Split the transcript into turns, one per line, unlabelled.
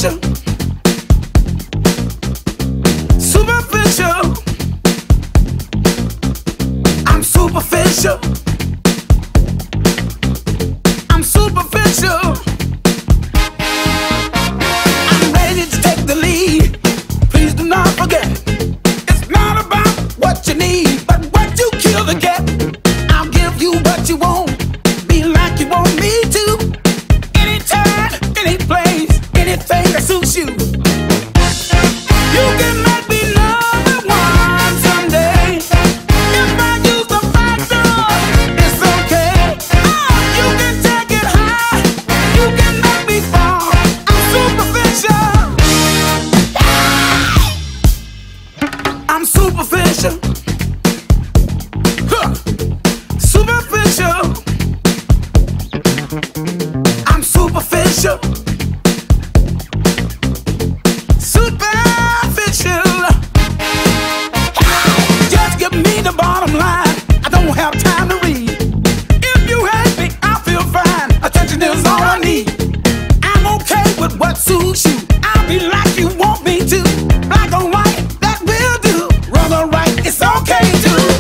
superficial. Superficial. I'm superficial. I'm superficial. I'm ready to take the lead. Please do not forget, it's not about what you need, but what you kill to get. I'll give you what you want, be like you want me to. Anytime, any place, anything that suits you. You can make me number one someday. If I use the factor, it's okay. You can take it high, you can make me fall. I'm superficial. I'm superficial. Huh. Superficial. I'm superficial. Superficial. Just give me the bottom line. I don't have time to read. If you hate me, I feel fine. Attention is all I need. I'm okay with what suits you. I'll be like you want me to. Black or white, that will do. Wrong or right, it's okay too.